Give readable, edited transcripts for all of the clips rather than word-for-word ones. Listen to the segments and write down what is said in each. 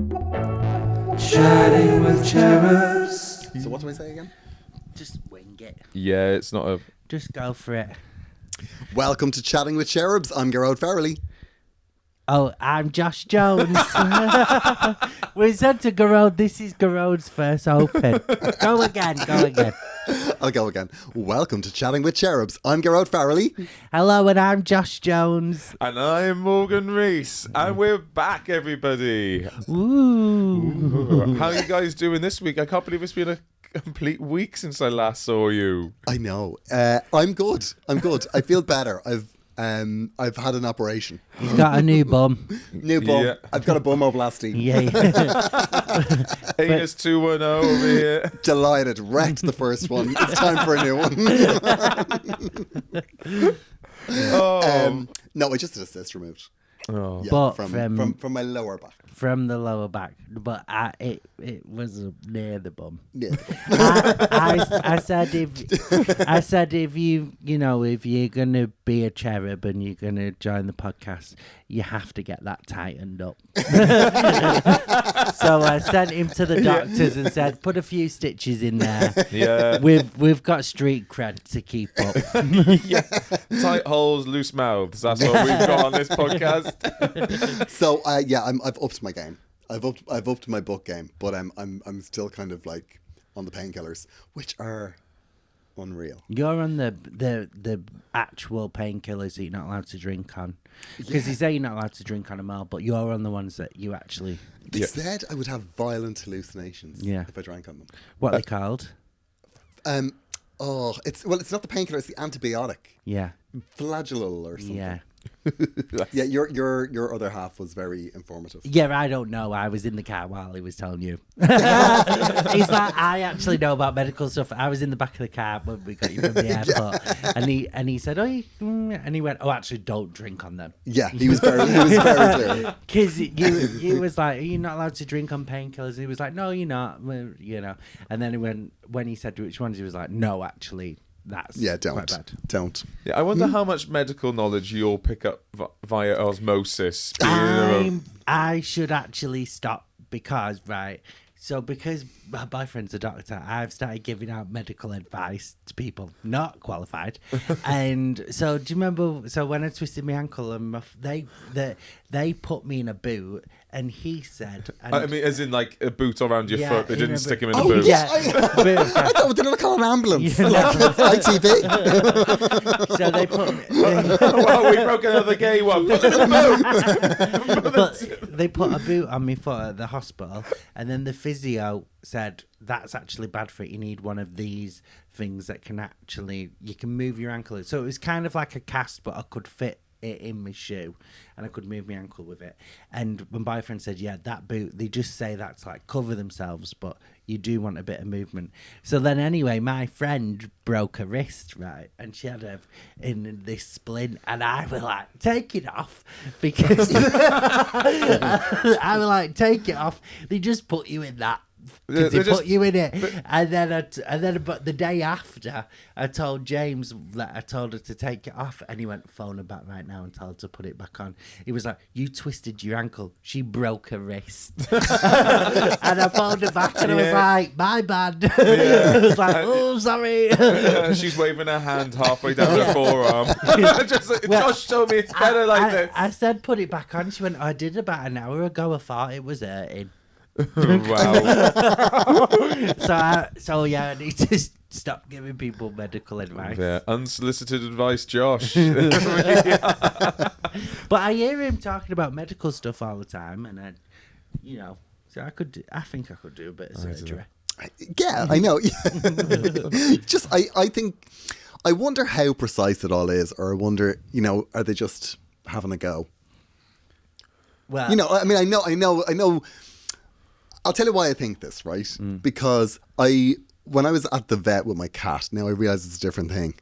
Chatting with Cherubs. So what do I say again? Just wing it. Yeah, it's not a... Just go for it. Welcome to Chatting with Cherubs. I'm Geroid Farralley. Oh, I'm Josh Jones. We said to Geroid, this is Geroid's first open. Go again. I'll go again. Welcome to Chatting with Cherubs. I'm Geroid Farralley. Hello, and I'm Josh Jones. And I'm Morgan Rees. And we're back, everybody. Ooh. How are you guys doing this week? I can't believe it's been a complete week since I last saw you. I know. I'm good. I feel better. I've had an operation. He's got a new bum. New bum. Yeah. I've got a bumoplasty. Yeah. Anus 210 over here. Delighted. Wrecked the first one. It's time for a new one. No, I just had a cyst removed. Oh. Yeah, But from my lower back. From the lower back, but it was near the bum. Yeah. I said if you're gonna be a cherub and you're gonna join the podcast, you have to get that tightened up. So I sent him to the doctors and said, put a few stitches in there. Yeah. We've got street cred to keep up. Yeah. Tight holes, loose mouths. That's what we've got on this podcast. So I've upped my game. I've upped my book game, but I'm still kind of like on the painkillers, which are unreal. You're on the actual painkillers that you're not allowed to drink on, because they say you're not allowed to drink on them all, but you're on the ones that you actually. They said I would have violent hallucinations if I drank on them. What are they called? It's not the painkiller, it's the antibiotic. Yeah. Flagelol or something. Yeah. Yeah, your other half was very informative. Yeah, I don't know. I was in the car while he was telling you. He's like, I actually know about medical stuff. I was in the back of the car when we got you from the airport, and he said, and he went, oh, actually, don't drink on them. Yeah, he was very clear. Because you was like, are you not allowed to drink on painkillers? He was like, no, you're not. Well, and then when he said which ones, he was like, no, actually. That's quite bad. Don't. Yeah, I wonder how much medical knowledge you'll pick up via osmosis. I should actually stop because my boyfriend's a doctor, I've started giving out medical advice to people not qualified. And so do you remember, so when I twisted my ankle and they put me in a boot, and he said... I mean, as in like a boot around your foot. They didn't stick him in a boot. boot. Yeah. I thought they didn't call an ambulance. ITV. So they put me... Well, we broke another gay one. Put it in a boot. But they put a boot on my foot at the hospital, and then the physio said, that's actually bad for it. You need one of these things that you can move your ankle. So it was kind of like a cast, but I could fit it in my shoe and I could move my ankle with it. And my boyfriend said, yeah, that boot, they just say that's like cover themselves, but you do want a bit of movement. So then anyway, my friend broke her wrist, right? And she had her in this splint, and I was like, take it off, because I was like, take it off. They just put you in that. Because they put you in it, and then but the day after, I told James that I told her to take it off, and he went, phone her back right now and tell her to put it back on. He was like, you twisted your ankle, she broke her wrist. And I phoned her back, and I was like, my bad. I was like, oh, sorry. She's waving her hand halfway down her forearm. Josh told me it's better like this. I said put it back on. She went, I did about an hour ago. I thought it was hurting. Wow. So I need to stop giving people medical advice. Yeah, unsolicited advice, Josh. But I hear him talking about medical stuff all the time, and so I think I could do a bit of surgery. Yeah, I know. I think, I wonder how precise it all is, or I wonder, are they just having a go? Well, I mean, I know. I'll tell you why I think this, right? Because when I was at the vet with my cat, now I realise it's a different thing,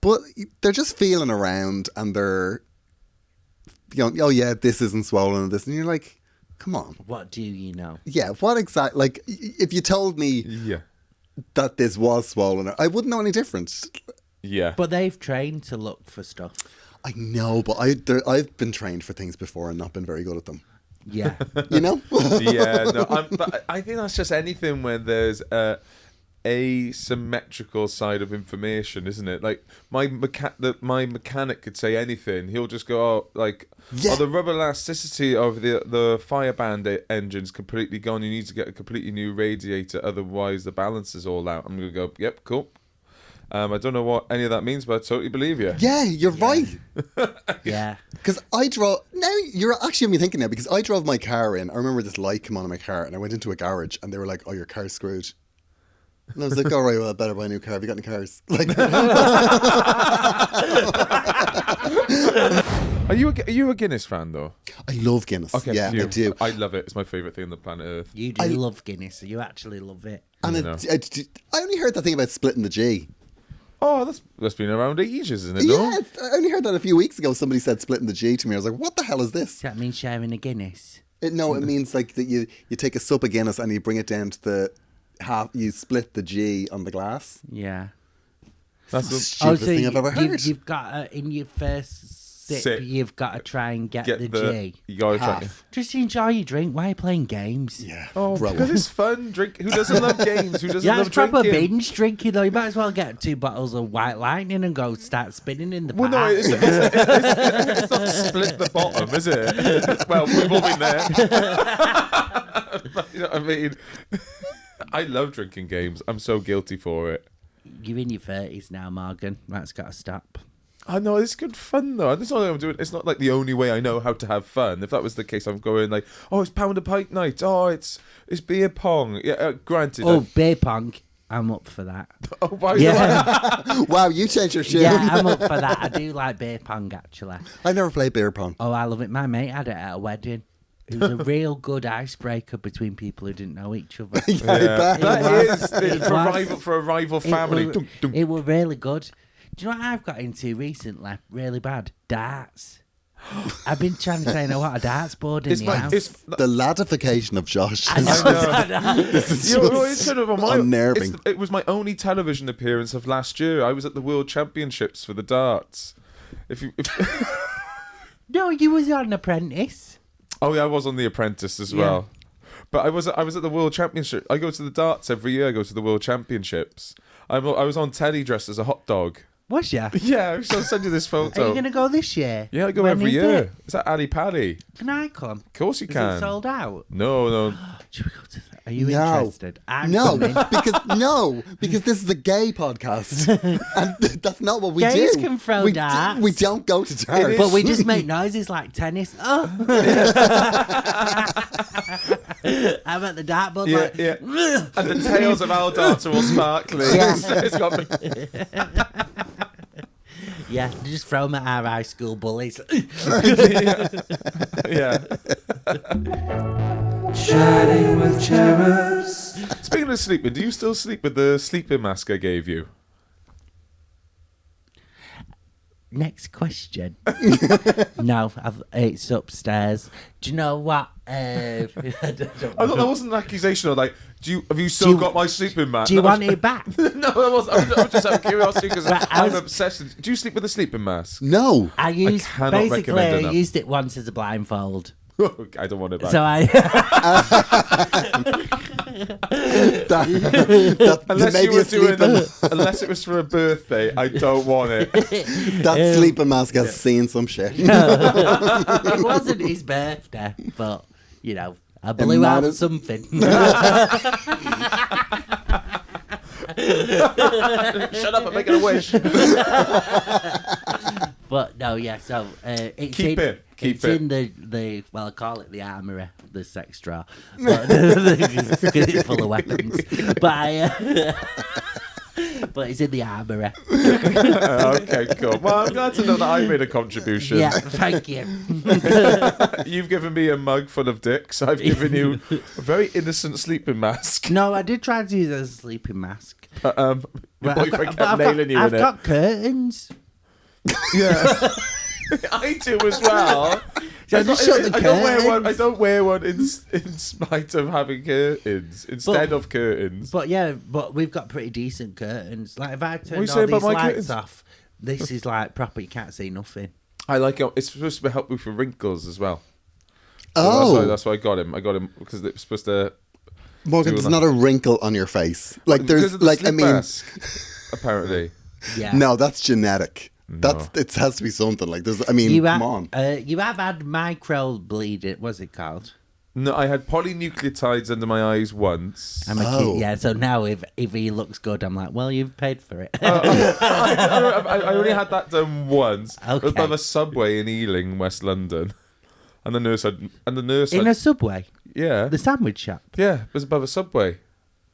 but they're just feeling around and they're, oh yeah, this isn't swollen and this, and you're like, come on. What do you know? Yeah, what exactly, like, if you told me that this was swollen, I wouldn't know any difference. Yeah. But they've trained to look for stuff. I know, but I've been trained for things before and not been very good at them. Yeah. You know? Yeah, no, but I think that's just anything when there's a asymmetrical side of information, isn't it? Like my mechanic could say anything. He'll just go, oh, like, Yeah. oh, the rubber elasticity of the Fireband engine's completely gone. You need to get a completely new radiator, otherwise the balance is all out. I'm gonna go, yep, cool. I don't know what any of that means, but I totally believe you. Yeah, you're right. Yeah. Because I drove. Now you're actually me thinking now. Because I drove my car in. I remember this light come on in my car, and I went into a garage, and they were like, "Oh, your car's screwed." And I was like, "All right, well, I better buy a new car. Have you got any cars?" Like, Are you a Guinness fan though? I love Guinness. Okay, yeah, I do. I love it. It's my favorite thing on the planet Earth. You do love Guinness. You actually love it. And You know. I only heard that thing about splitting the G. Oh, that's been around ages, isn't it? Yeah, No? I only heard that a few weeks ago. Somebody said splitting the G to me. I was like, "What the hell is this?" Does that mean sharing a Guinness? No, it means like that you take a sup of Guinness and you bring it down to the half. You split the G on the glass. Yeah. That's the the, stupidest thing I've ever heard. You've got in your first sip, you've got to try and get the G. You gotta try. Half. Just enjoy your drink. Why are you playing games? Yeah. Oh, grow because up. it's fun. Drink. Who doesn't love games? Who doesn't Yeah, love it's proper drinking? binge drinking though. You might as well get 2 bottles of White Lightning and go start spinning in the Well, park. no, it's not split the bottom, is it? Well, we've all been there. But, you know what I mean? I love drinking games. I'm so guilty for it. You're in your 30s now, Morgan. That's got to stop. I know, it's good fun though. That's all I'm doing. It's not like the only way I know how to have fun. If that was the case, I'm going like, oh, it's pound a pint night. Oh, it's beer pong. Yeah, granted. Oh, beer pong. I'm up for that. Oh, why? Yeah, Wow, you changed your tune. yeah, I'm up for that. I do like beer pong, actually. I never played beer pong. Oh, I love it. My mate had it at a wedding. It was a real good icebreaker between people who didn't know each other. I bet. That It is was. for a rival family. It Dunk, dunk. were really good. Do you know what I've got into recently? Really bad. Darts. I've been trying to train what a darts board in It's the my, house. it's, The ladification of Josh. I know. This is you know, just it's sort of my, unnerving. it was my only television appearance of last year. I was at the World Championships for the darts. If No, you was on Apprentice. oh yeah, I was on The Apprentice as well. But I was at the World Championship. I go to the darts every year. I go to the World Championships. I was on telly dressed as a hot dog. Was ya? Yeah, I'll send you this Are photo. you going to go this year? Yeah, I go When every is year. it? It's at Ali Pally. Can I come? Of course you Is can. it sold out? No. Should we go to Are you No. interested? I'm No, coming. because this is a gay podcast, and that's not what we Gays do. can throw we darts. we don't go to darts. But we just make noises like tennis. Oh. I'm at the dartboard Yeah, like... yeah. And the tails of our darts are all sparkly. Yeah. It's got me. Yeah, you just throw them at our high school bullies. Yeah. Chatting with Cherubs. Speaking of sleeping, do you still sleep with the sleeping mask I gave you? Next question. No, it's upstairs. Do you know what? I I thought that wasn't an accusation. Of like, have you still got my sleeping mask? Do you want it back? No, that was. I was just out of curiosity because Right, I'm obsessed. Do you sleep with a sleeping mask? No, I cannot basically recommend I enough. used it once as a blindfold. I don't want it back. So I unless maybe you were a sleeping, unless it was for a birthday, I don't want it. that sleeping mask has seen some shit. it wasn't his birthday, but you know, I blew out matters. something. Shut up! I'm making a wish. But no, yeah. So it's Keep in, it. Keep it's it. in the well, I call it the armoury, the sex drawer, but because it's full of weapons. But but it's in the armoury. Okay, cool. Well, I'm glad to know that I made a contribution. Yeah, thank you. You've given me a mug full of dicks. I've given you a very innocent sleeping mask. No, I did try to use it as a sleeping mask. Your But boyfriend kept nailing you I've in got curtains. Yeah. I do as well. So just shut the I don't wear one. I curtains. don't wear one in spite of having curtains instead of curtains. But yeah, but we've got pretty decent curtains. Like if I are you turn all saying these about my lights curtains? off, this is like proper. You can't see nothing. I like it. It's supposed to help with for wrinkles as well. Oh. That's why I got him. I got him because it was supposed to. Morgan, do there's that. not a wrinkle on your face. Like Because there's of the like I sleep mean, mask, apparently. Yeah. no, that's genetic. No. It has to be something like there's. I mean, You come have, on. you have had microbleeding. What's it called? No, I had polynucleotides under my eyes once. I'm a Oh. kid. Yeah. So now if he looks good, I'm like, well, you've paid for it. I only had that done once. It was Okay. by the subway in Ealing, West London, and the nurse had. In a Subway, yeah, the sandwich shop, yeah, it was above a subway.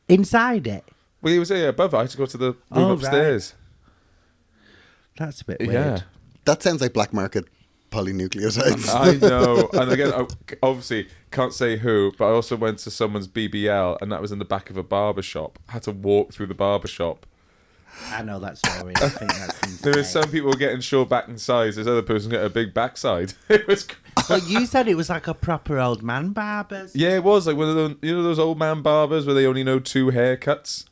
inside it. Well, he was above it. I had to go to the room Oh, upstairs. That's a bit weird. Yeah. That sounds like black market polynucleotides. I know, and again, I obviously can't say who, but I also went to someone's BBL, and that was in the back of a barber shop. I had to walk through the barber shop. I know that story. I think that's insane. There was some people getting short back in size. This other person getting a big backside. It was, But you said it was like a proper old man barber's. yeah, it was like one of those, those old man barbers where they only know 2 haircuts.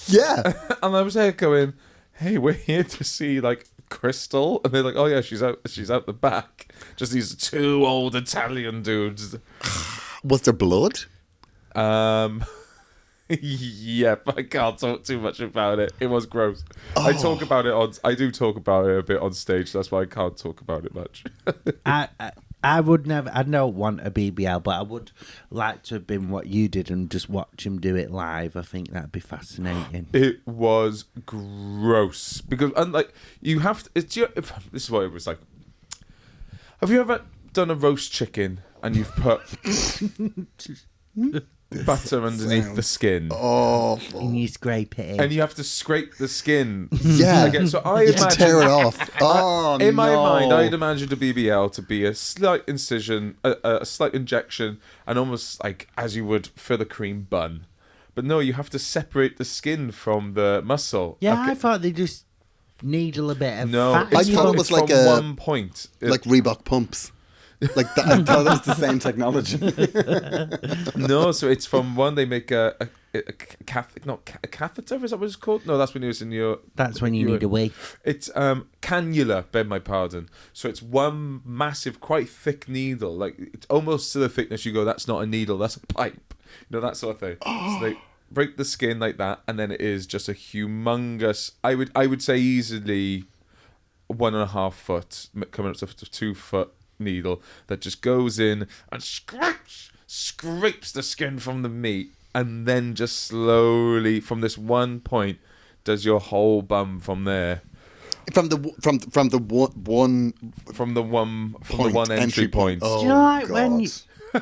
Yeah. And I was there going, "Hey, we're here to see like Crystal," and they're like, "Oh yeah, she's out the back." Just these 2 old Italian dudes. Was there blood? Yeah, but I can't talk too much about it. It was gross. I do talk about it a bit on stage. That's why I can't talk about it much. I would never. I don't want a BBL, but I would like to have been what you did and just watch him do it live. I think that'd be fascinating. It was gross because, unlike, you have to. This is what it was like. Have you ever done a roast chicken and you've put butter underneath the skin? Awful. And you scrape it in. And you have to scrape the skin. Yeah. Again, so I You have to tear it imagine, off. Oh, in my no. mind, I'd imagined a BBL to be a slight incision, a slight injection, and almost like as you would for the cream bun. But no, you have to separate the skin from the muscle. yeah, Okay. I thought they just needle a bit of No, fat. I it's thought from, it was it's like from a- one point. like Reebok pumps. Like that, I thought it was the same technology. No, so it's from one. They make a catheter. Is that what it's called? No, that's when it was in your. That's when you your- need a wee. It's cannula. Beg my pardon. So it's one massive, quite thick needle. Like it's almost to the thickness. You go, that's not a needle. That's a pipe. You know, that sort of thing. So they break the skin like that, and then it is just a humongous. I would say easily 1.5 foot, coming up to 2 foot needle that just goes in and scrapes the skin from the meat, and then just slowly from this one point does your whole bum from there. From the one One entry point. Oh, Do you know like God. when you,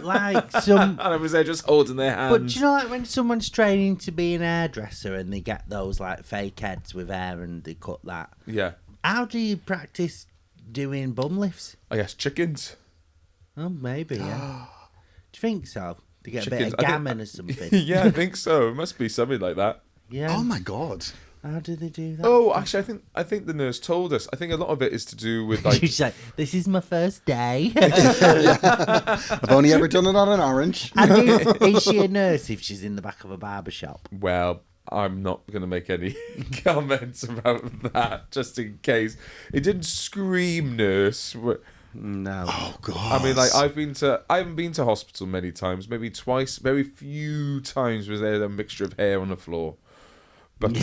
like some? And I was there just holding their hands. But do you know like when someone's training to be an hairdresser and they get those like fake heads with hair and they cut that? Yeah. How do you practice doing bum lifts? Oh yes, chickens. Oh, maybe, yeah. Do you think so? To get a bit Chickens. of gammon or something? Yeah, I think so. It must be something like that. Yeah. Oh my God. How do they do that? Oh, actually, I think the nurse told us. I think a lot of it is to do with like. She's like, this is my first day. I've only ever done it on an orange. And is she a nurse if she's in the back of a barber shop? Well, I'm not going to make any comments about that, just in case. It didn't scream nurse. No. Oh God. I mean, like I haven't been to hospital many times, maybe twice. Very few times was there a mixture of hair on the floor. But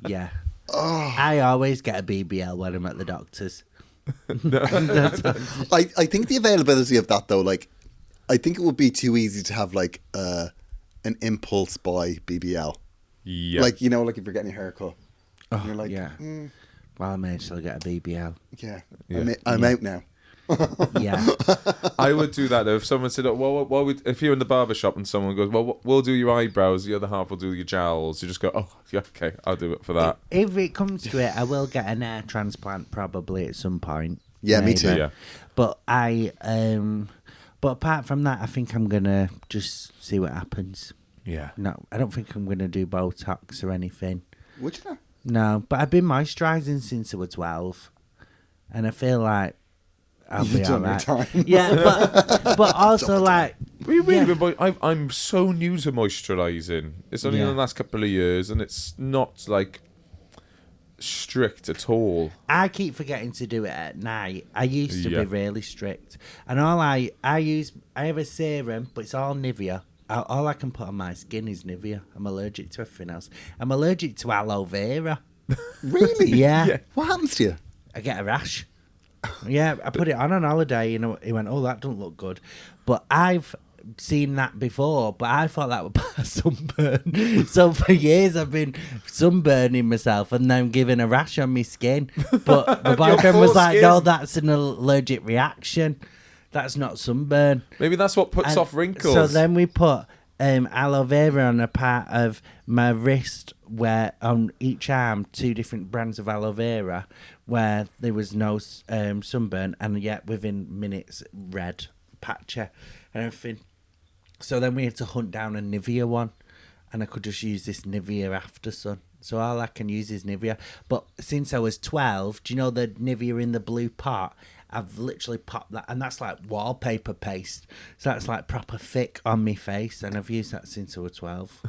Yeah. I always get a BBL when I'm at the doctor's. I think the availability of that though, like, I think it would be too easy to have like an impulse buy BBL. yeah, Like, you know, like if you're getting a haircut, and you're like, yeah. Well, I may as well get a BBL. yeah, Yeah. I'm out now. Yeah. I would do that though. If someone said, "Oh, well, if you're in the barber shop and someone goes, well, we'll do your eyebrows, the other half will do your jowls," you just go, "Oh, yeah, okay, I'll do it for that." If it comes to it, I will get an hair transplant probably at some point. Yeah, me maybe. too. Yeah. But but apart from that, I think I'm gonna just see what happens. Yeah. No, I don't think I'm gonna do Botox or anything. Would you know? No, but I've been moisturising since I was 12, and I feel like I'll be You've done your alright. time. Yeah, but also like I'm so new to moisturising. It's only in Yeah. the last couple of years, and it's not like strict at all. I keep forgetting to do it at night. I used to Yeah. be really strict, and I have a serum, but it's all Nivea. All I can put on my skin is Nivea. I'm allergic to everything else. I'm allergic to aloe vera. Really? Yeah. What happens to you? I get a rash. Yeah, I put it on holiday, he went, oh, that doesn't look good. But I've seen that before, but I thought that was sunburn. So for years I've been sunburning myself and then giving a rash on my skin. But my boyfriend was like, no, that's an allergic reaction. That's not sunburn. Maybe that's what puts off wrinkles. So then we put aloe vera on a part of my wrist, where on each arm 2 different brands of aloe vera, where there was no sunburn, and yet within minutes red patchy and everything. So then we had to hunt down a Nivea one, and I could just use this Nivea After Sun. So all I can use is Nivea. But since I was 12, do you know the Nivea in the blue pot? I've literally popped that, and that's like wallpaper paste. So that's like proper thick on my face, and I've used that since I was 12.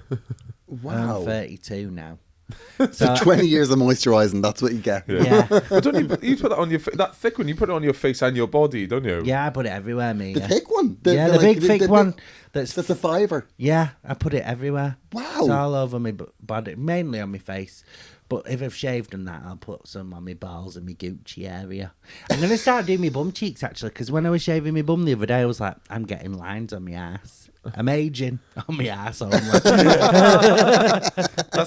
Wow. I'm 32 now. So 20 years of moisturising, that's what you get. Yeah. But don't you put that on your that thick one? You put it on your face and your body, don't you? Yeah, I put it everywhere, me. The thick one? The big thick one. That's a fiver. Yeah, I put it everywhere. Wow. It's all over my body, mainly on my face. But if I've shaved and that, I'll put some on my balls and my Gucci area. I'm going to start doing my bum cheeks, actually, because when I was shaving my bum the other day, I was like, I'm getting lines on my ass. I'm aging on my ass only. That's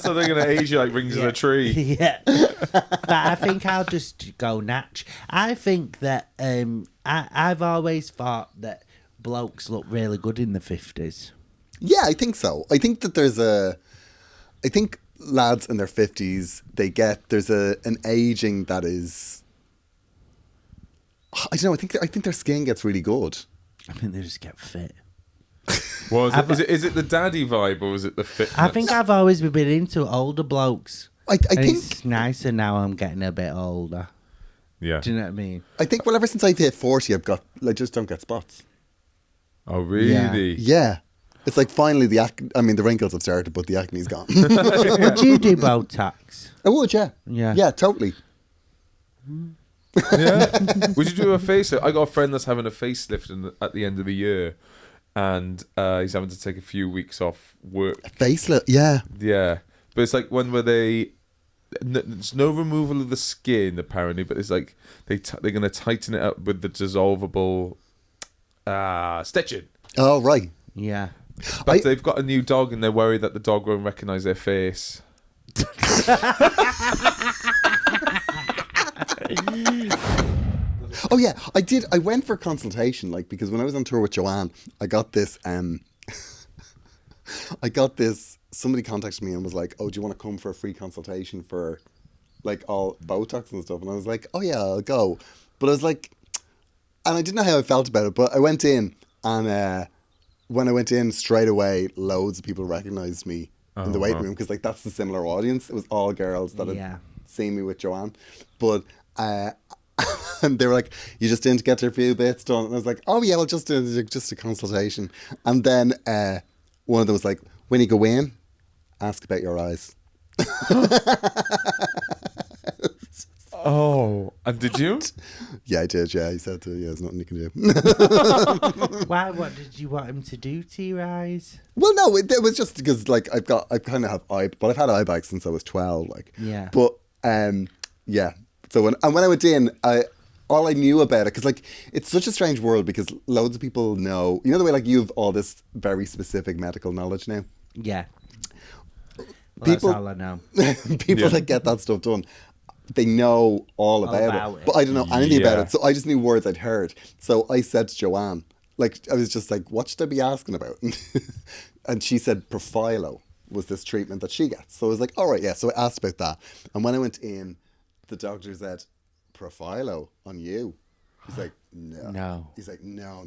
how they're going to age you like rings in a tree. Yeah. But I think I'll just go natch. I think that I've always thought that blokes look really good in the 50s. Yeah, I think so. I think that I think lads in their 50s, there's an aging that is, I don't know, I think their skin gets really good. I think they just get fit. Well, is it the daddy vibe or is it the fitness? I think I've always been into older blokes. I think it's nicer now I'm getting a bit older. Yeah. Do you know what I mean? I think ever since I've hit 40, I just don't get spots. Oh, really? Yeah. It's like finally the wrinkles have started, but the acne's gone. Would you do Botox? I would, yeah. Yeah. Yeah, totally. Yeah. Would you do a facelift? I got a friend that's having a facelift at the end of the year, and he's having to take a few weeks off work. Facelift, yeah. Yeah, but it's like when there's no removal of the skin apparently, but it's like they're going to tighten it up with the dissolvable stitching. Oh, right. Yeah. But they've got a new dog and they're worried that the dog won't recognise their face. Oh yeah, I went for a consultation, like, because when I was on tour with Joanne, I got this somebody contacted me and was like, oh, do you want to come for a free consultation for like all Botox and stuff? And I was like, oh yeah, I'll go. But I was like, and I didn't know how I felt about it, but I went in, and when I went in straight away, loads of people recognised me in the waiting room, because like that's the similar audience. It was all girls that had seen me with Joanne. But and they were like, you just in to get your few bits done? And I was like, oh yeah, well, just a consultation. And then one of them was like, when you go in, ask about your eyes. Oh, and did you? Yeah, I did. Yeah, he said, yeah, there's nothing you can do. Why? What did you want him to do to your eyes? Well, no, it was just because like I kind of have but I've had eye bags since I was 12, like. Yeah. But yeah. So when I went in, all I knew about it, because like it's such a strange world, because loads of people know, you know, the way like you have all this very specific medical knowledge now. Yeah. Well, People- that's all I know. People that get that stuff done, they know all about it. But I don't know anything about it. So I just knew words I'd heard. So I said to Joanne, like, I was just like, what should I be asking about? And she said Profilo was this treatment that she gets. So I was like, all right, yeah. So I asked about that. And when I went in, the doctor said, Profilo on you? He's like, no. No. He's like, no.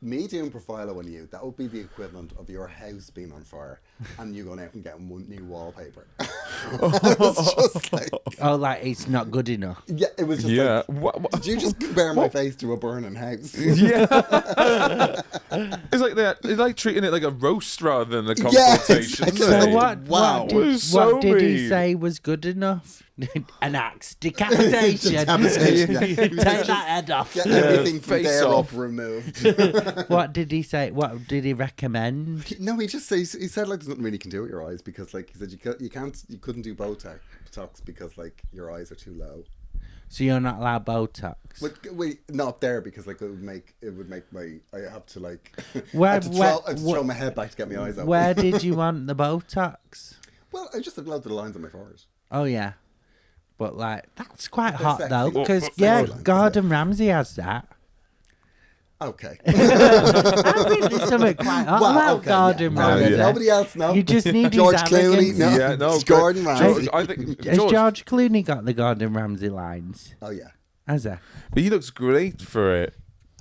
Me doing Profilo on you, that would be the equivalent of your house being on fire and you going out and getting one new wallpaper. I was just like... Oh, like it's not good enough. Yeah, it was just Yeah. like... Did you just compare my face to a burning house? Yeah. It's like treating it like a roast rather than a consultation. exactly. So Like, what? wow. What did he mean. say was good enough? An axe, decapitation. Decapitation, yeah. Take that head off. Get everything from face there off. up removed. What did he say? What did he recommend? No, he just says he said like there's nothing really you can do with your eyes because like he said you couldn't do Botox because like your eyes are too low. So you're not allowed Botox. Wait, not up there because like it would make my I have to like Where- I have to throw my head back to get my eyes open. Where did you want the Botox? Well, I just love the lines on my forehead. Oh yeah, but like that's quite They're hot sexy. though, Well, because sexy yeah, lines, Gordon Ramsay has that. Okay. I think there's something quite hot about Gordon yeah. Ramsay. Yeah. Nobody else knows. You just need George his Clooney. arrogance. No, Yeah, no, it's Gordon Ramsay. I think Has George Clooney got the Gordon Ramsay lines? Oh yeah. Has he? But he looks great for it.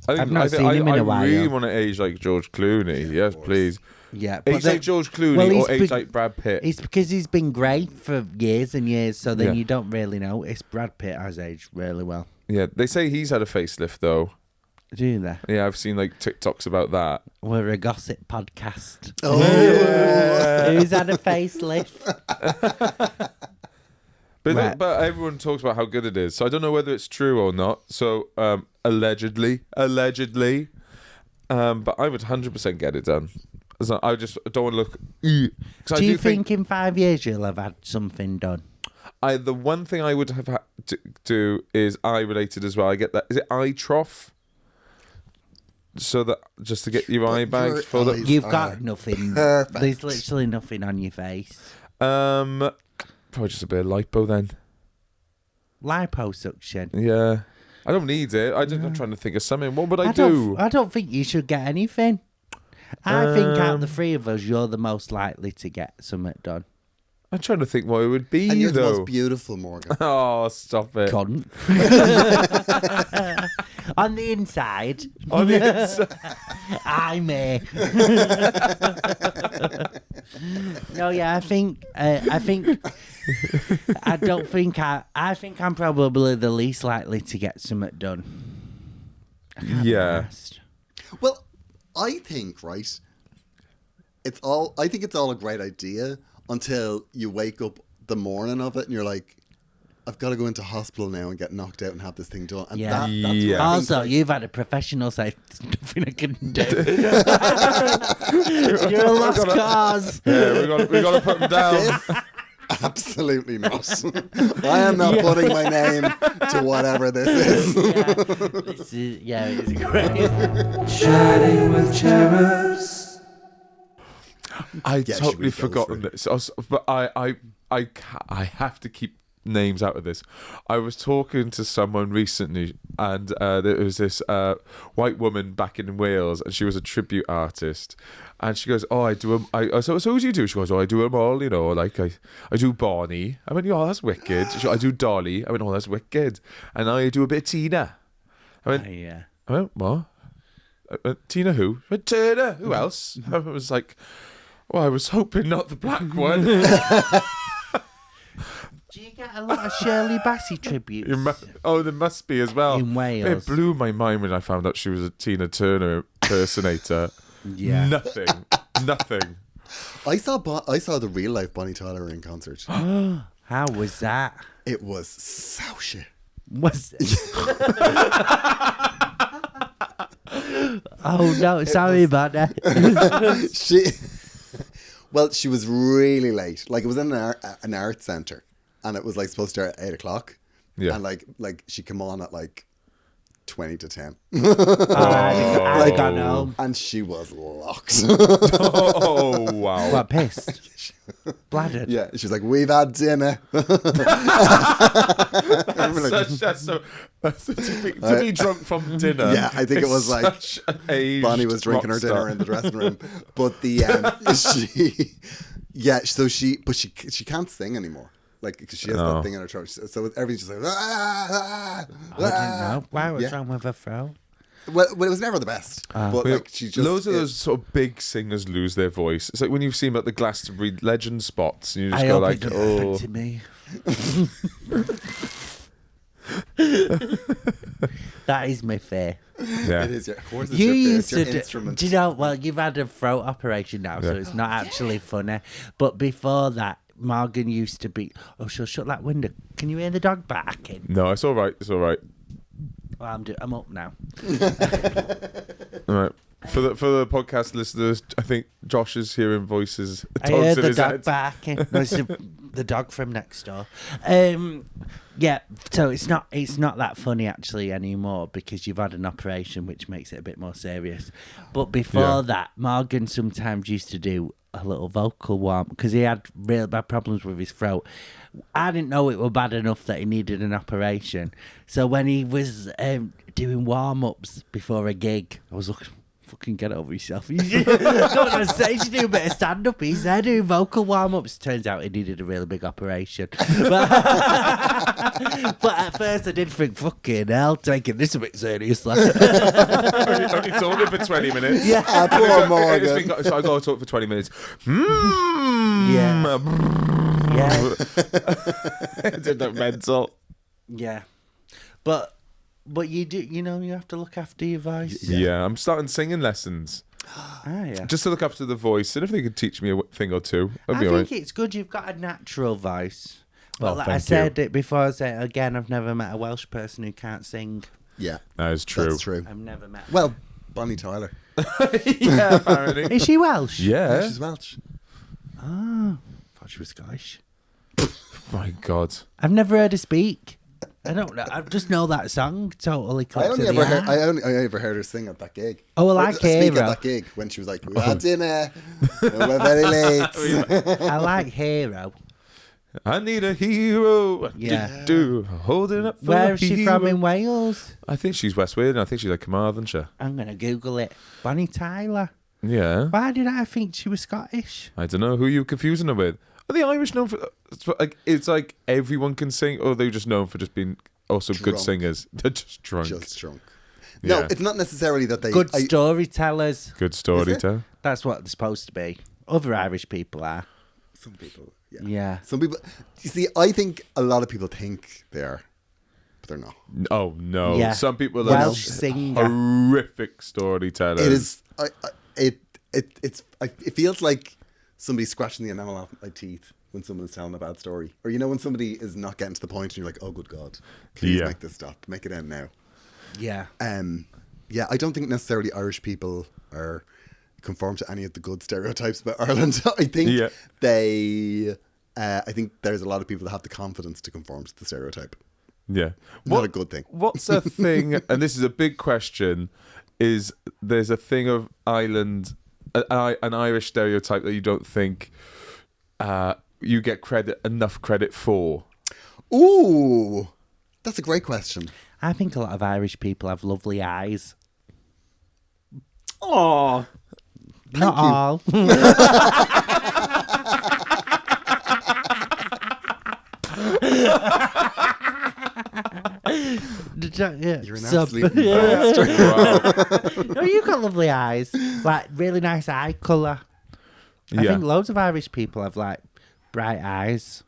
I've not seen him in a while. I really want to age like George Clooney. Yes, please. Yeah, Age like George Clooney or age like Brad Pitt. It's because he's been great for years and years, so then Yeah. you don't really notice. Brad Pitt has aged really well. Yeah, they say he's had a facelift though. Do they? Yeah, I've seen like TikToks about that. We're a gossip podcast. Oh. Who's had a facelift? But Right. but everyone talks about how good it is. So I don't know whether it's true or not. So allegedly. But I would 100% get it done. So I just don't want to look. Do you think in 5 years you'll have had something done? The one thing I would have had to do is eye related as well. I get that. Is it eye trough? So that just to get your eye bags your filled up. eyes- You've are got nothing. perfect. There's literally nothing on your face. Probably just a bit of lipo then. Liposuction. Yeah. I don't need it. I'm trying to think of something. What would I do? I don't think you should get anything. I think out of the three of us, you're the most likely to get something done. I'm trying to think what it would be And you're the though. most beautiful, Morgan. Oh, stop it. Cunt. On the inside, On the inside. I may. No, yeah, I think I don't think I think I'm probably the least likely to get something done. I can't be Yeah. honest. Well, I think right. I think it's all a great idea until you wake up the morning of it and you're like, I've got to go into hospital now and get knocked out and have this thing done. And Yeah. that's Yeah. where I think, Also, like, you've had a professional say there's nothing I can do. You're a lost cause. Yeah, we got to put them down. this? Absolutely not. I am not putting my name to whatever this is. It's great. Chatting with Cherubs. I Yeah, should totally we go forgotten through? this. But I have to keep names out of this. I was talking to someone recently, and there was this white woman back in Wales, and she was a tribute artist. And she goes, "Oh, I do them." So who do you do? She goes, "Oh, I do them all. You know, like I do Bonnie." I went, "Oh, that's wicked." She goes, "I do Dolly." I went, "Oh, that's wicked." And I do a bit of Tina. I went, Yeah. I went, "What? Tina who?" I went, "Tina. Who else?" I was like, "Well, I was hoping not the black one." Do you get a lot of Shirley Bassey tributes? There must be as well. In Wales. It blew my mind when I found out she was a Tina Turner impersonator. Yeah. Nothing. I saw the real life Bonnie Tyler in concert. How was that? It was so shit. Was Oh no, sorry about that. She was really late. Like it was in an art center, and it was like supposed to start at 8:00. Yeah. And like she came on at like 20 to 10, I got home. and she was locked. Oh wow. What, pissed? Bladdered? Yeah, she's like, "We've had dinner." That's to be drunk from dinner. Yeah, I think it was like such an aged Bonnie was drinking her rock dinner star. in the dressing room, but she can't sing anymore. Like, because she has that thing in her throat. So everything's just like, I didn't know. Why was Yeah. wrong with her throat? Well, it was never the best. But like, she just Loads of those sort of big singers lose their voice. It's like when you've seen at the Glastonbury Legend spots, and you just I go hope like, it doesn't happen "Oh, to me. That is my fear. yeah." It is. Of course, it's You your, used it's your to instrument. do you know, well, you've had a throat operation now, so Yeah. it's not actually funny. But before that, Morgan used to be, oh, she'll shut that window. Can you hear the dog barking? No, it's all right. It's all right. Well, I'm up now. All right. For the podcast listeners, I think Josh is hearing voices. I Dogs heard in the his dog head. barking. No, it's the dog from next door. Yeah, so it's not that funny actually anymore because you've had an operation, which makes it a bit more serious. But before that, Morgan sometimes used to do a little vocal warm because he had real bad problems with his throat. I didn't know it were bad enough that he needed an operation. So when he was doing warm-ups before a gig, I was looking, fucking get over yourself. You should go on stage, do a bit of stand-up. He's there doing vocal warm-ups. Turns out he needed a really big operation. But at first I did think, fucking hell, taking this a bit seriously. Only talking for 20 minutes. Yeah. Poor Morgan. So I got to talk for 20 minutes. Yeah. Yeah. Did that mental. Yeah. But you do, you have to look after your voice. Yeah, I'm starting singing lessons. Ah, yeah. Just to look after the voice. And if they could teach me a thing or two, I that'd be think alright. it's good you've got a natural voice. But Oh, like I thank said it before, I say it again, I've never met a Welsh person who can't sing. Yeah, That is true. that's true. I've never met. Well, Bonnie Tyler. Yeah, apparently. Is she Welsh? Yeah. She's Welsh. Oh, thought she was Scottish. My God. I've never heard her speak. I don't know. I just know that song totally. I only ever heard her sing at that gig. Oh, well, I Speak at Hero. that gig when she was like, "We had dinner, we're very late." I like Hero. I need a hero. Yeah. Holding up for Where a is she hero. from in Wales? I think she's West Wales. I think she's like Carmarthenshire. I'm going to Google it. Bonnie Tyler. Yeah. Why did I think she was Scottish? I don't know who you confusing her with. Are the Irish known for like? It's like everyone can sing, or are they just known for just being also good Drunk. singers? They're just drunk. Just drunk. No, Yeah. it's not necessarily that they. Good storytellers. Good storyteller. That's what they're supposed to be. Other Irish people are. Some people, yeah. Yeah. Some people. You see, I think a lot of people think they are, but they're not. Oh no! Yeah. Some people are Welsh singer. horrific storytellers. It is. It feels like somebody scratching the enamel off my teeth when someone's telling a bad story, or when somebody is not getting to the point, and you're like, "Oh, good God, please Yeah. make this stop, make it end now." Yeah. Yeah, I don't think necessarily Irish people are conform to any of the good stereotypes about Ireland. I think Yeah. I think there's a lot of people that have the confidence to conform to the stereotype. Yeah. Not a good thing. What's a thing, and this is a big question, is there's a thing of Ireland, an Irish stereotype that you don't think you get enough credit for? Ooh, that's a great question. I think a lot of Irish people have lovely eyes. Oh, Not you. all. You're an So- absolute Yeah. bastard. Wow. No, you've got lovely eyes. Like, really nice eye colour. I Yeah. think loads of Irish people have, like, bright eyes.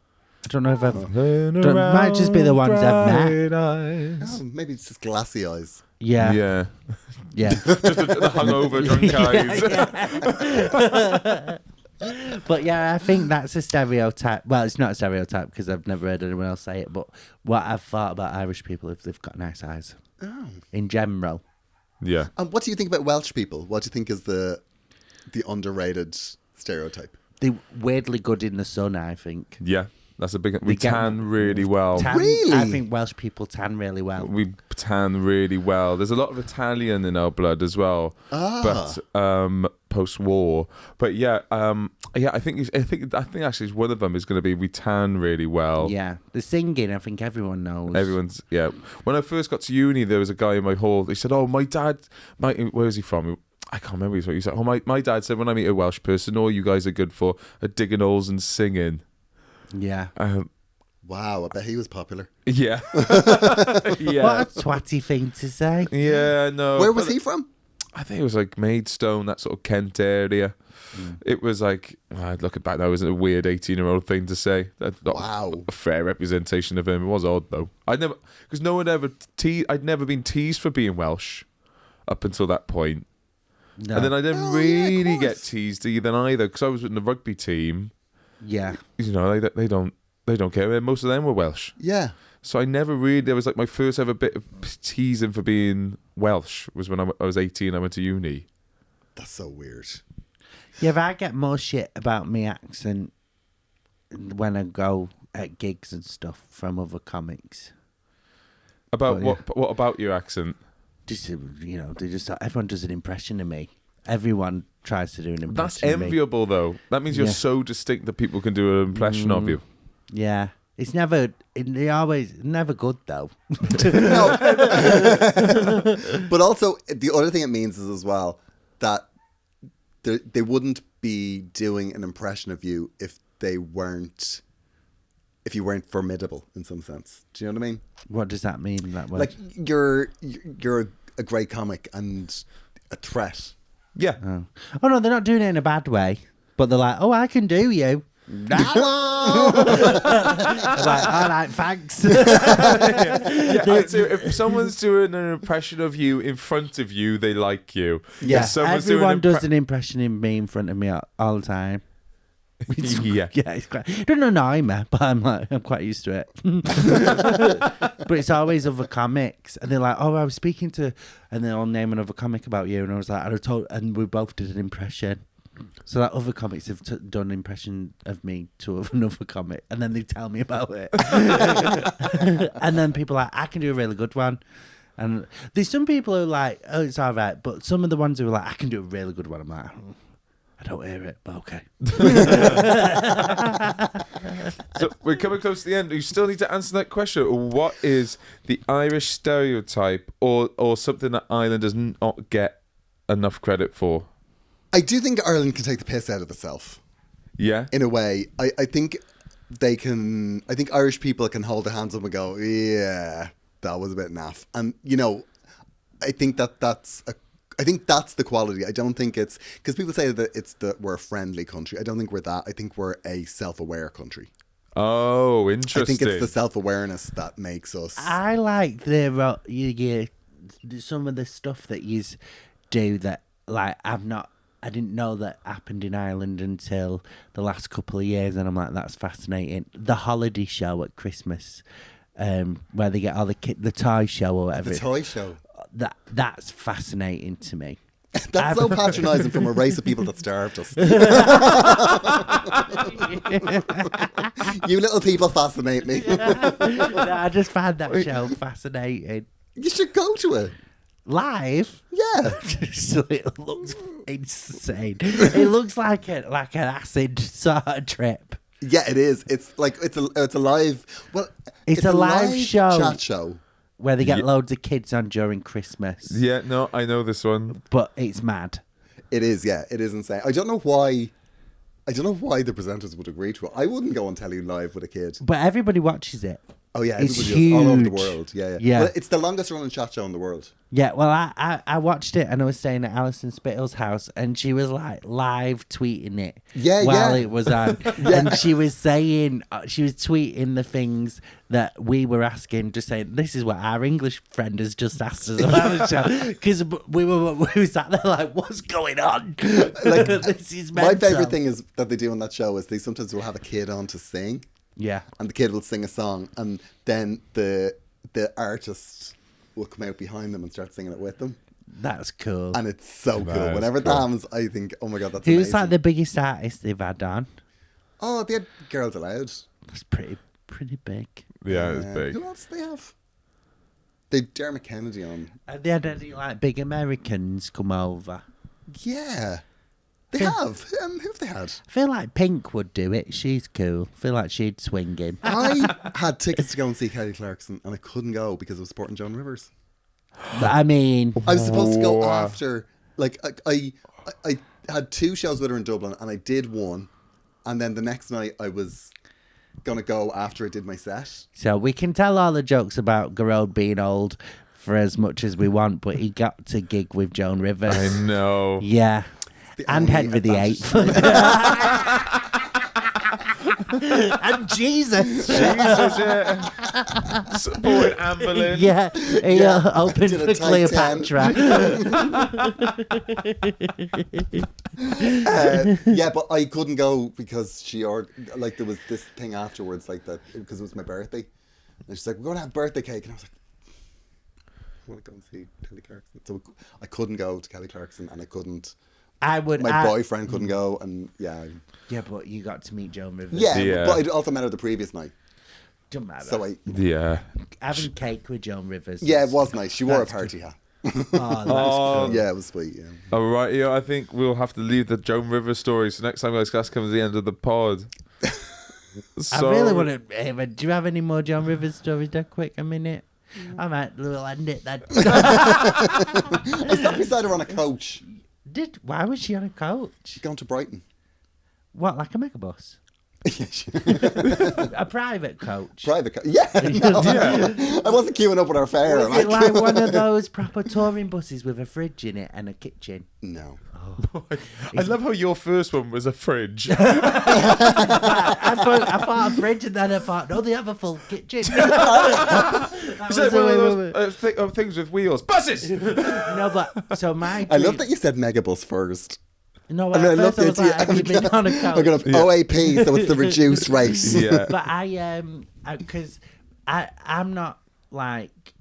I don't know if I've... Turn might just be the ones I've met. bright eyes. Oh, maybe it's just glassy eyes. Yeah. Yeah. Yeah. Just the hungover drunk eyes. But yeah, I think that's a stereotype. Well, it's not a stereotype because I've never heard anyone else say it. But what I've thought about Irish people is they've got nice eyes Oh. in general. Yeah. What do you think about Welsh people? What do you think is the underrated stereotype? They're weirdly good in the sun, I think. Yeah. That's a big... We get- tan really well. Really? I think Welsh people tan really well. We tan really well. There's a lot of Italian in our blood as well, but post-war. But yeah, I think actually one of them is going to be we tan really well. Yeah. The singing, I think everyone knows. Everyone's When I first got to uni, there was a guy in my hall. He said, "Oh, my dad, where is he from?" I can't remember. He said, "Oh, my dad said when I meet a Welsh person, all you guys are good for are digging holes and singing." Yeah. Wow, I bet he was popular. Yeah. Yeah. What a twatty thing to say. Yeah, no. Where was but he from? I think it was like Maidstone, that sort of Kent area. It was like, looking back now, it was a weird 18-year-old thing to say. That's not Wow. a fair representation of him. It was odd though. I'd never been teased for being Welsh up until that point. No. And then I didn't Oh, yeah, of really get course. teased either because I was in the rugby team. Yeah. You know, they don't care. Most of them were Welsh. Yeah. So I never really. There was like my first ever bit of teasing for being Welsh was when I was 18. I went to uni. That's so weird. Yeah, but I get more shit about my accent when I go at gigs and stuff from other comics. About Oh, what about your accent? Just everyone does an impression of me. Everyone tries to do an impression. That's of me. enviable, though. That means you're Yeah. so distinct that people can do an impression of you. Yeah, it's never. They always never good though. No. But also, the other thing it means is as well that they wouldn't be doing an impression of you if you weren't formidable in some sense. Do you know what I mean? What does that mean? That word? Like you're a great comic and a threat. Yeah. Oh no, they're not doing it in a bad way, but they're like, "Oh, I can do you." Hello. I'm like, all right, thanks. So if someone's doing an impression of you in front of you, they like you. Yeah, If someone's everyone doing does an impression of me in front of me all the time. yeah. Yeah, it's quite. It doesn't annoy me, but I'm quite used to it. But it's always other comics, and they're like, "Oh, I was speaking to," and they'll name another comic about you, and I was like, and we both did an impression. So that other comics have done an impression of me to another comic, and then they tell me about it. And then people are like, I can do a really good one. And there's some people who are like, oh, it's all right. But some of the ones who are like, I can do a really good one. I'm like, I don't hear it, but okay. So we're coming close to the end. You still need to answer that question. What is the Irish stereotype or something that Ireland does not get enough credit for? I do think Ireland can take the piss out of itself. Yeah. In a way. I think they can. I think Irish people can hold their hands up and go, yeah, that was a bit naff. And, you know, I think that's the quality. I don't think it's... Because people say that we're a friendly country. I don't think we're that. I think we're a self-aware country. Oh, interesting. I think it's the self-awareness that makes us... I like some of the stuff that you do that, like, I didn't know that happened in Ireland until the last couple of years, and I'm like, that's fascinating. The holiday show at Christmas, where they get all the toy show or whatever. The toy show. That's fascinating to me. That's so patronising from a race of people that starved us. You little people fascinate me. I just found that show fascinating. You should go to it. Live? Yeah. So it looks insane. It looks like an acid sort of trip. Yeah, it is. It's like it's a live. Well, It's a live show. chat show. Where they get loads of kids on during Christmas. Yeah, no, I know this one. But it's mad. It is, yeah. It is insane. I don't know why the presenters would agree to it. I wouldn't go on telly live with a kid. But everybody watches it. Oh yeah, It's everybody does all over the huge. world. Yeah. Yeah. Well, it's the longest running chat show in the world. Yeah, well, I watched it and I was staying at Alison Spittle's house and she was like live tweeting it while it was on. And she was saying, she was tweeting the things that we were asking, just saying, this is what our English friend has just asked us about the show. Because we were sat there like, what's going on? Like, this is mental. my favourite thing is that they do on that show is they sometimes will have a kid on to sing. Yeah. And the kid will sing a song and then the artist will come out behind them and start singing it with them. That's cool. And it's so That cool. is Whenever cool. that happens, I think, oh my God, that's Who's amazing. like the biggest artist they've had on? Oh, they had Girls Aloud. That's pretty big. Yeah, it's big. Who else do they have? They had Dermot Kennedy on. Have they had any like big Americans come over? Yeah. They have. Who have they had? I feel like Pink would do it. She's cool. I feel like she'd swing him. I had tickets to go and see Kelly Clarkson and I couldn't go because I was supporting Joan Rivers. But I mean, I was supposed to go after, like, I had 2 shows with her in Dublin and I did one. And then the next night I was going to go after I did my set. so we can tell all the jokes about Geroid being old for as much as we want, but he got to gig with Joan River. I know. Yeah. The And only Henry advantage. VIII. And Jesus. Jesus, yeah. Supporting Anne Boleyn. Yeah. He opened Did a for tight 10. Cleopatra. Yeah, but I couldn't go because like there was this thing afterwards, like that, because it was my birthday. And she's like, we're going to have birthday cake. And I was like, I want to go and see Kelly Clarkson. So I couldn't go to Kelly Clarkson, and I couldn't. My boyfriend couldn't go, and yeah. Yeah, but you got to meet Joan River. Yeah, but I also met her the previous night. Doesn't matter. So having cake with Joan Rivers. Yeah, it was nice. She wore a party hat. Oh, that's cool. Yeah, it was sweet. Yeah. All right, I think we'll have to leave the Joan River story. So next time, guys, that's comes to the end of the pod. I really want to. Do you have any more Joan Rivers stories? That quick, a minute. I might. We'll end it then. I sat beside her on a coach. Why was she on a coach? Going to Brighton. What, like a megabus? A private coach. Yeah, no, I wasn't queuing up with our fare. Was it like one of those proper touring buses with a fridge in it and a kitchen? No. I love how your first one was a fridge. I thought a fridge, and then I thought, no, they have a full kitchen. Is that one of those things with wheels? Buses! No, but so my. I love that you said megabus first. No, at first I was like, have you been on a coach? I'm going to OAP, so it's the reduced rate. Yeah. But because I'm not like,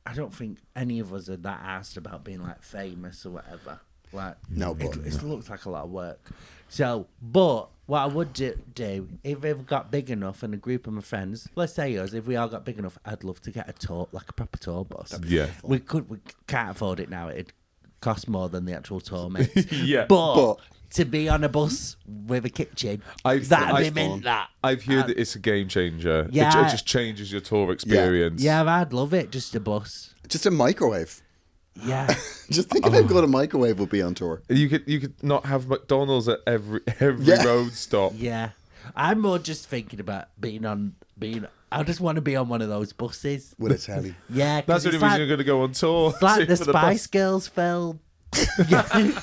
I don't think any of us are that asked about being like famous or whatever. Like, no, but it looks like a lot of work. So, but what I would do if we've got big enough and a group of my friends, let's say us, if we all got big enough, I'd love to get a tour, like a proper tour bus. Yeah. We can't afford it now. It'd cost more than the actual tour makes. Yeah. But to be on a bus with a kitchen, that'd be meant that. I've heard that it's a game changer. Yeah. It just changes your tour experience. Yeah, I'd love it. Just a bus. just a microwave. Yeah. Just think of how good a microwave would be on tour. You could not have McDonald's at every road stop. Yeah. I'm more just thinking about I just want to be on one of those buses. With a telly. Yeah. That's the only reason you're going to go on tour. It's like the for Spice bus. Girls film. Yeah.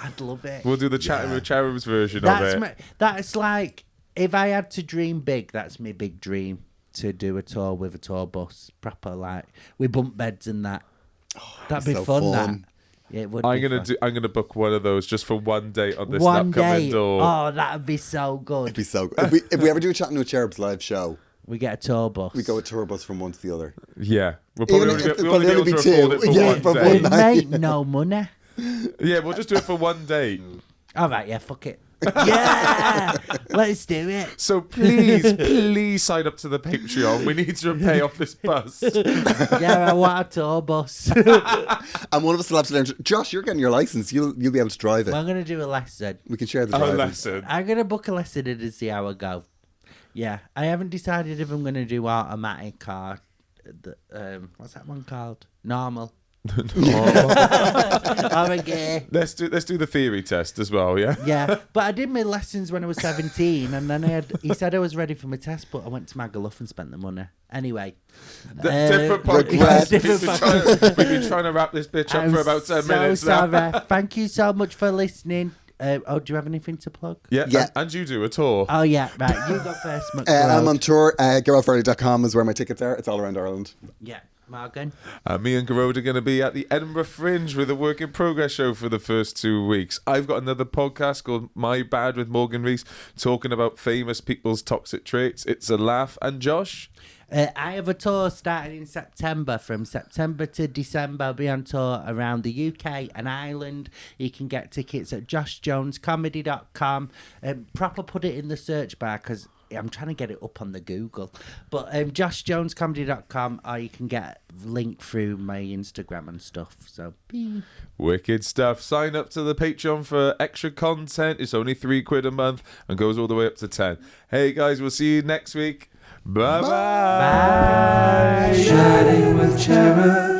I'd love it. We'll do the Chatting with Cherubs version of it. That's like, if I had to dream big, that's my big dream. To do a tour with a tour bus. Proper, like, with bunk beds and that. That'd be so fun. fun. Yeah, it would. I'm gonna book one of those just for one day on this one upcoming day. tour. Oh, that'd be so good. It'd be so good. If we ever do a Chatting with Cherubs live show, We get a tour bus. we go a tour bus from one to the other. Yeah, we'll probably Even if we'll only be able to it'll afford be it for two. Yeah, one for day. one We night. make no money. Yeah, we'll just do it for one day. All right, yeah, fuck it. Yeah, let's do it. So please sign up to the Patreon. We need to pay off this bus. Yeah, I want a tour bus. And one of us will have to learn. Josh, you're getting your license. You'll be able to drive it. I'm gonna do a lesson. We can share the A driving. lesson. I'm gonna book a lesson and see how I go. Yeah, I haven't decided if I'm gonna do automatic or what's that one called? Normal. I'm a gay. Let's do the theory test as well. Yeah. Yeah, but I did my lessons when I was 17, and then he said I was ready for my test, but I went to Magaluf and spent the money. Anyway. Different regret. podcast. We've been trying to wrap this bitch up for about 10 minutes now. Sorry. Thank you so much for listening. Do you have anything to plug? Yeah. And you do a tour. Oh, yeah, right. You go first, I'm on tour. GeroidFarralley.com is where my tickets are. It's all around Ireland. Yeah, Morgan. Me and Geroid are going to be at the Edinburgh Fringe with a work in progress show for the first 2 weeks. I've got another podcast called My Bad with Morgan Rees, talking about famous people's toxic traits. It's a laugh. And Josh? I have a tour starting in September. From September to December, I'll be on tour around the UK and Ireland. You can get tickets at joshjonescomedy.com. Proper put it in the search bar because I'm trying to get it up on the Google. But joshjonescomedy.com, or you can get a link through my Instagram and stuff. So, Wicked stuff. Sign up to the Patreon for extra content. It's only £3 a month and goes all the way up to 10. Hey guys, we'll see you next week. Bye-bye. Bye. Chatting with Cherubs.